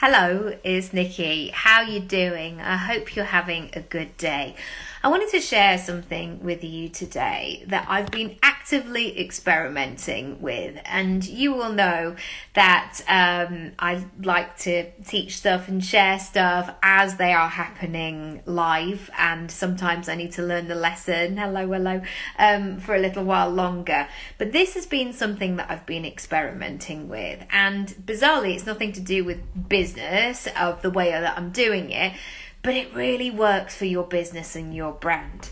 Hello, it's Nikki. How you doing? I hope you're having a good day. I wanted to share something with you today that I've been actively experimenting with, and you will know that I like to teach stuff and share stuff as they are happening live, and sometimes I need to learn the lesson, for a little while longer. But this has been something that I've been experimenting with, and bizarrely it's nothing to do with business of the way that I'm doing it, but it really works for your business and your brand.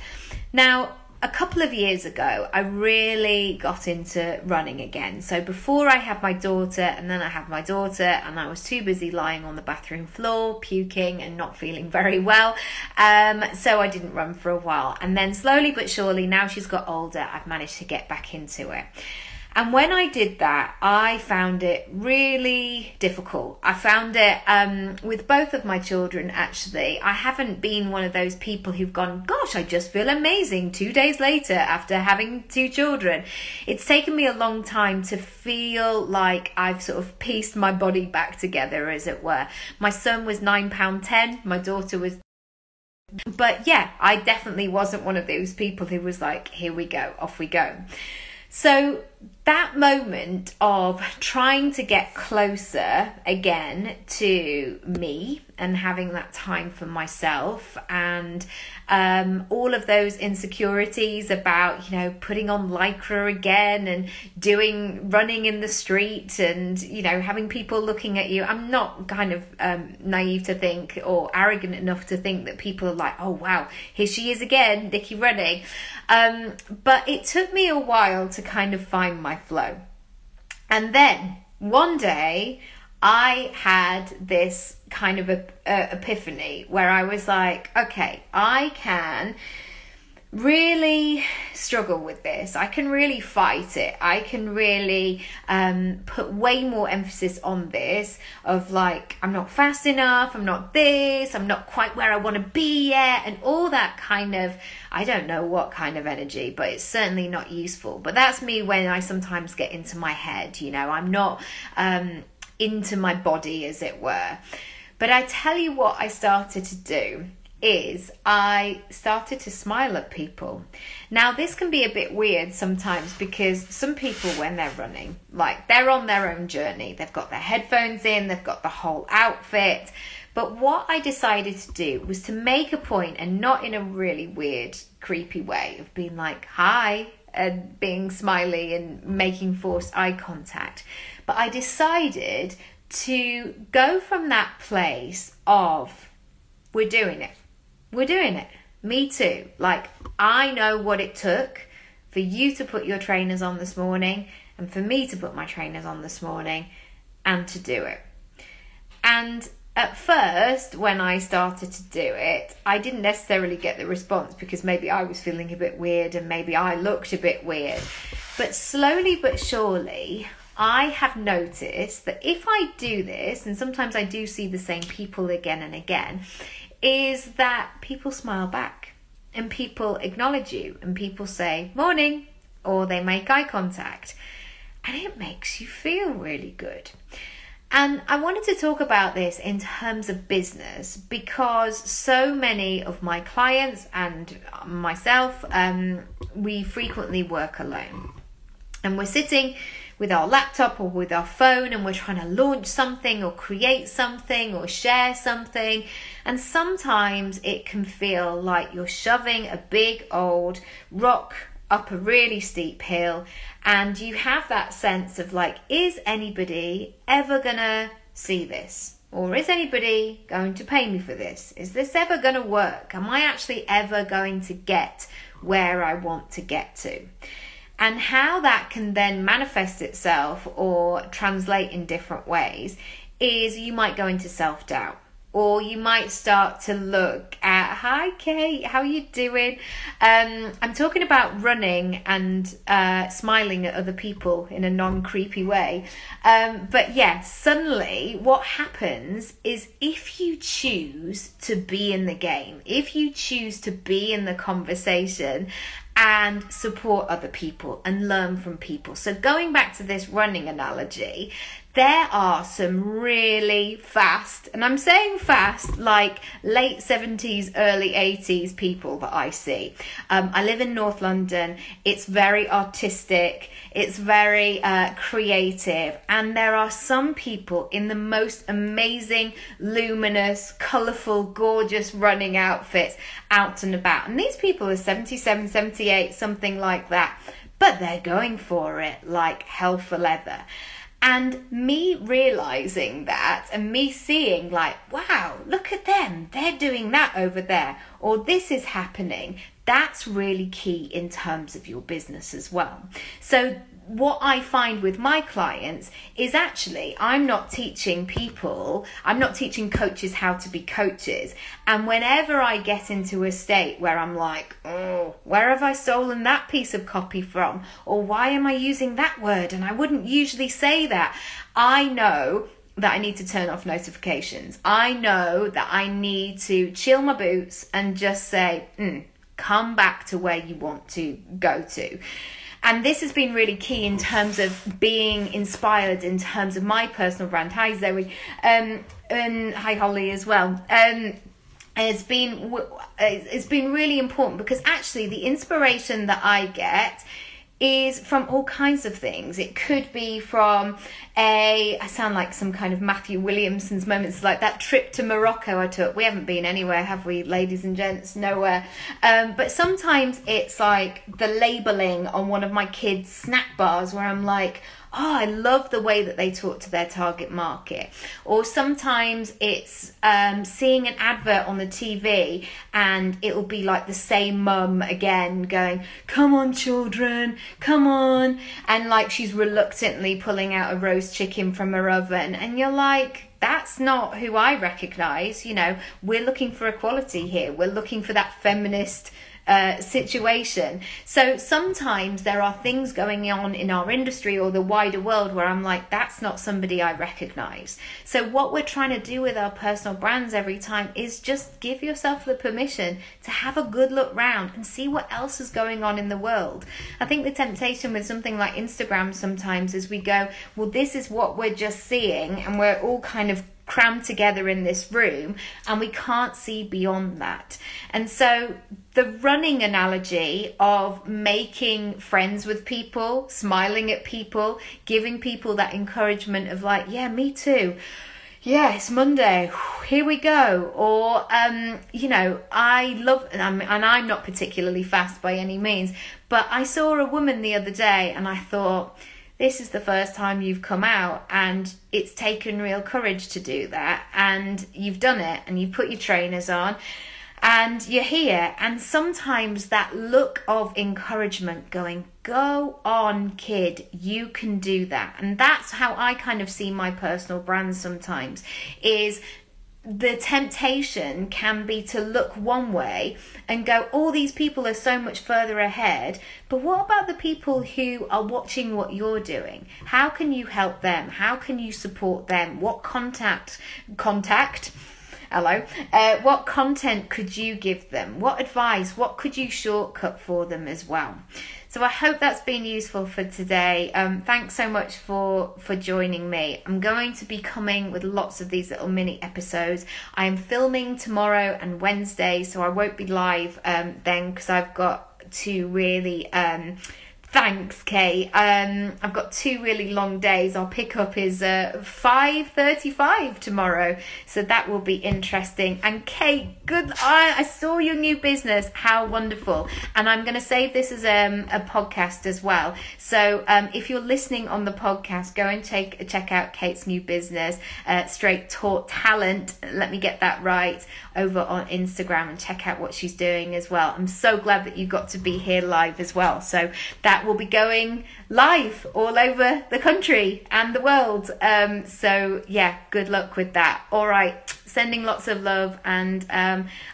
Now, a couple of years ago, I really got into running again. So before I had my daughter, and then I had my daughter, and I was too busy lying on the bathroom floor, puking and not feeling very well. So I didn't run for a while. And then slowly but surely, now she's got older, I've managed to get back into it. And when I did that, I found it really difficult. I found it with both of my children, actually. I haven't been one of those people who've gone, gosh, I just feel amazing 2 days later after having 2 children. It's taken me a long time to feel like I've sort of pieced my body back together, as it were. My son was £9.10, my daughter was... But yeah, I definitely wasn't one of those people who was like, here we go, off we go. So that moment of trying to get closer again to me and having that time for myself, and all of those insecurities about, putting on lycra again and running in the street and, having people looking at you. I'm not kind of naive to think or arrogant enough to think that people are like, oh, wow, here she is again, Nikki running. But it took me a while to kind of find my flow. And then one day I had this kind of epiphany where I was like, okay, I can really struggle with this. I can really fight it. I can really put way more emphasis on this of like, I'm not fast enough, I'm not this, I'm not quite where I want to be yet, and all that kind of, I don't know what kind of energy, but it's certainly not useful. But that's me when I sometimes get into my head, I'm not into my body, as it were. But I tell you what I started to do is I started to smile at people. Now, this can be a bit weird sometimes because some people, when they're running, like they're on their own journey, they've got their headphones in, they've got the whole outfit. But what I decided to do was to make a point, and not in a really weird, creepy way of being like, hi, and being smiley and making forced eye contact. But I decided to go from that place of, we're doing it. We're doing it. Me too. Like, I know what it took for you to put your trainers on this morning and for me to put my trainers on this morning and to do it. And at first, when I started to do it, I didn't necessarily get the response because maybe I was feeling a bit weird and maybe I looked a bit weird. But slowly but surely, I have noticed that if I do this, and sometimes I do see the same people again and again, is that people smile back and people acknowledge you and people say morning, or they make eye contact, and it makes you feel really good. And I wanted to talk about this in terms of business because so many of my clients and myself, we frequently work alone, and we're sitting with our laptop or with our phone and we're trying to launch something or create something or share something, and sometimes it can feel like you're shoving a big old rock up a really steep hill, and you have that sense of like, is anybody ever gonna see this? Or is anybody going to pay me for this? Is this ever gonna work? Am I actually ever going to get where I want to get to? And how that can then manifest itself or translate in different ways is you might go into self-doubt, or you might start to look at, hi Kate, how are you doing? I'm talking about running and smiling at other people in a non-creepy way. But yes, suddenly what happens is if you choose to be in the game, if you choose to be in the conversation and support other people and learn from people. So going back to this running analogy, There are some really fast, and I'm saying fast, like late 70s, early 80s people that I see. I live in North London. It's very artistic. It's very creative. And there are some people in the most amazing, luminous, colourful, gorgeous running outfits out and about. And these people are 77, 78, something like that. But they're going for it like hell for leather. And me realising that and me seeing like, wow, look at them. They're doing that over there. Or this is happening. That's really key in terms of your business as well. So what I find with my clients is actually I'm not teaching coaches how to be coaches. And whenever I get into a state where I'm like, oh, where have I stolen that piece of copy from? Or why am I using that word? And I wouldn't usually say that. I know that I need to turn off notifications. I know that I need to chill my boots and just say, come back to where you want to go to. And this has been really key in terms of being inspired in terms of my personal brand. Hi, Zoe. And hi, Holly, as well. It's been really important because actually the inspiration that I get is from all kinds of things. It could be from I sound like some kind of Matthew Williamson's moments, like that trip to Morocco I took. We haven't been anywhere, have we, ladies and gents? Nowhere. But sometimes it's like the labeling on one of my kids' snack bars where I'm like, oh, I love the way that they talk to their target market. Or sometimes it's seeing an advert on the TV and it will be like the same mum again going, come on children, come on. And like she's reluctantly pulling out a roast chicken from her oven. And you're like, that's not who I recognise. You know, we're looking for equality here. We're looking for that feminist situation. So sometimes there are things going on in our industry or the wider world where I'm like, that's not somebody I recognize. So what we're trying to do with our personal brands every time is just give yourself the permission to have a good look round and see what else is going on in the world. I think the temptation with something like Instagram sometimes is we go, well, this is what we're just seeing, and we're all kind of crammed together in this room and we can't see beyond that. And so the running analogy of making friends with people, smiling at people, giving people that encouragement of like, yeah, me too. Yeah, it's Monday. Here we go. Or, you know, I love, and I'm not particularly fast by any means, but I saw a woman the other day and I thought, this is the first time you've come out and it's taken real courage to do that, and you've done it and you put your trainers on and you're here. And sometimes that look of encouragement going, go on kid, you can do that. And that's how I kind of see my personal brand sometimes, is the temptation can be to look one way and go, all these people are so much further ahead, but what about the people who are watching what you're doing? How can you help them? How can you support them? What what content could you give them? What advice? What could you shortcut for them as well? So I hope that's been useful for today. Thanks so much for joining me. I'm going to be coming with lots of these little mini episodes. I am filming tomorrow and Wednesday, so I won't be live then because I've got two really... Thanks, Kate. I've got two really long days. Our pickup is 5:35 tomorrow, so that will be interesting. And Kate, good. I saw your new business. How wonderful! And I'm going to save this as a podcast as well. So if you're listening on the podcast, go and check out Kate's new business, Straight Talk Talent. Let me get that right, over on Instagram, and check out what she's doing as well. I'm so glad that you got to be here live as well. So that will be going live all over the country and the world. So yeah, good luck with that. All right, sending lots of love, and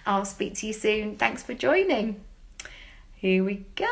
I'll speak to you soon. Thanks for joining. Here we go.